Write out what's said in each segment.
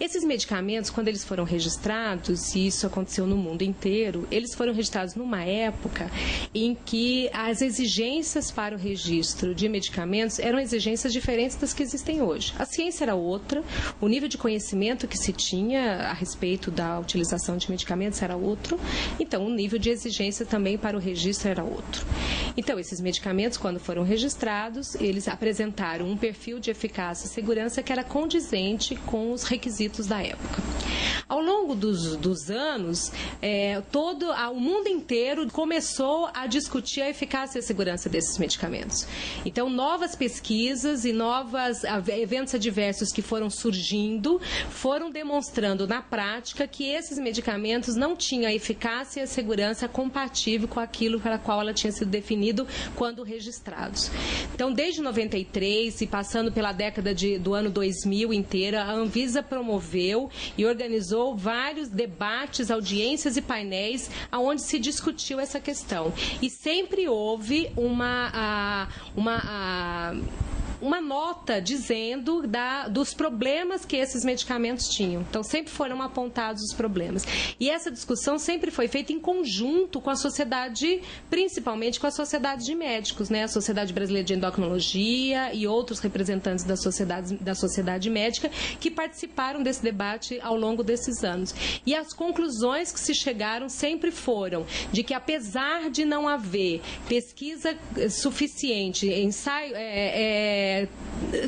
Esses medicamentos, quando eles foram registrados, e isso aconteceu no mundo inteiro, eles foram registrados numa época em que as exigências para o registro de medicamentos eram exigências diferentes das que existem hoje. A ciência era outra, o nível de conhecimento que se tinha a respeito da utilização de medicamentos era outro, então o nível de exigência também para o registro era outro. Então, esses medicamentos, quando foram registrados, eles apresentaram um perfil de eficácia e segurança que era condizente com os requisitos da época. Ao longo dos anos, o mundo inteiro começou a discutir a eficácia e a segurança desses medicamentos. Então, novas pesquisas e novos eventos adversos que foram surgindo foram demonstrando na prática que esses medicamentos não tinham a eficácia e a segurança compatível com aquilo para qual ela tinha sido definido quando registrados. Então, desde 93 e passando pela década do ano 2000 inteira, a Anvisa promoveu e organizou vários debates, audiências e painéis onde se discutiu essa questão. E sempre houve uma nota dizendo dos problemas que esses medicamentos tinham. Então, sempre foram apontados os problemas. E essa discussão sempre foi feita em conjunto com a sociedade, principalmente com a sociedade de médicos, né? A Sociedade Brasileira de Endocrinologia e outros representantes da sociedade médica que participaram desse debate ao longo desses anos. E as conclusões que se chegaram sempre foram de que, apesar de não haver pesquisa suficiente, ensaio,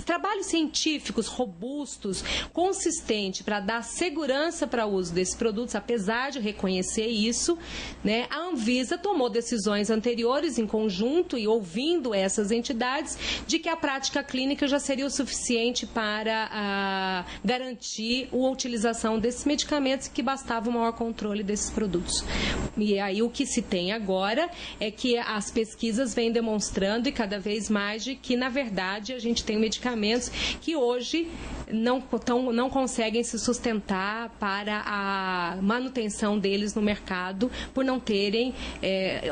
trabalhos científicos robustos, consistentes para dar segurança para o uso desses produtos, apesar de reconhecer isso, né, a Anvisa tomou decisões anteriores em conjunto e ouvindo essas entidades de que a prática clínica já seria o suficiente para garantir a utilização desses medicamentos e que bastava o maior controle desses produtos. E aí o que se tem agora é que as pesquisas vêm demonstrando e cada vez mais de que, na verdade, a gente tem medicamentos que hoje não conseguem se sustentar para a manutenção deles no mercado por não terem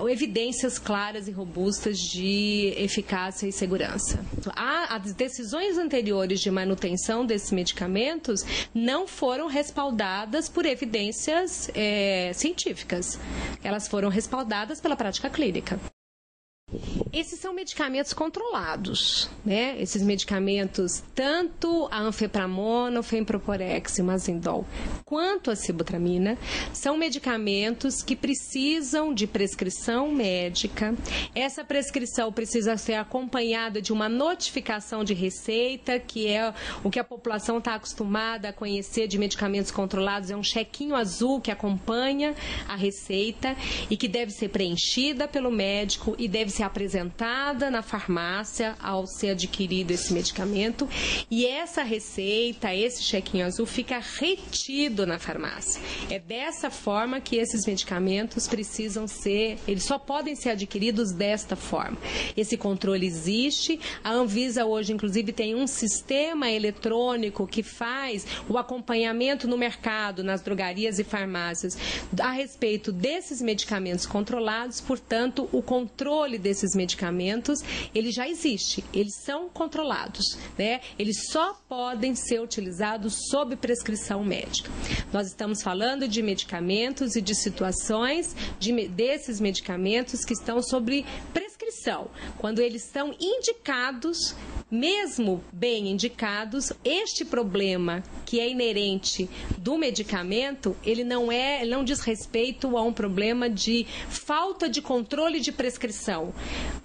evidências claras e robustas de eficácia e segurança. As decisões anteriores de manutenção desses medicamentos não foram respaldadas por evidências científicas. Elas foram respaldadas pela prática clínica. Esses são medicamentos controlados, né? Esses medicamentos, tanto a anfepramona, o femproporex e o mazindol, quanto a sibutramina, são medicamentos que precisam de prescrição médica. Essa prescrição precisa ser acompanhada de uma notificação de receita, que é o que a população está acostumada a conhecer de medicamentos controlados, é um chequinho azul que acompanha a receita e que deve ser preenchida pelo médico e deve ser apresentada na farmácia ao ser adquirido esse medicamento, e essa receita, esse chequinho azul fica retido na farmácia. É dessa forma que esses medicamentos eles só podem ser adquiridos desta forma. Esse controle existe, a Anvisa hoje inclusive tem um sistema eletrônico que faz o acompanhamento no mercado, nas drogarias e farmácias, a respeito desses medicamentos controlados, portanto, o controle desses medicamentos, ele já existe, eles são controlados, né? Eles só podem ser utilizados sob prescrição médica. Nós estamos falando de medicamentos e de situações desses medicamentos que estão sob prescrição. Quando eles são indicados, mesmo bem indicados, este problema que é inerente do medicamento, ele não diz respeito a um problema de falta de controle de prescrição.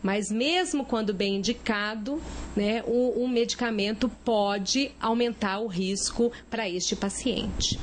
Mas mesmo quando bem indicado, né, o medicamento pode aumentar o risco para este paciente.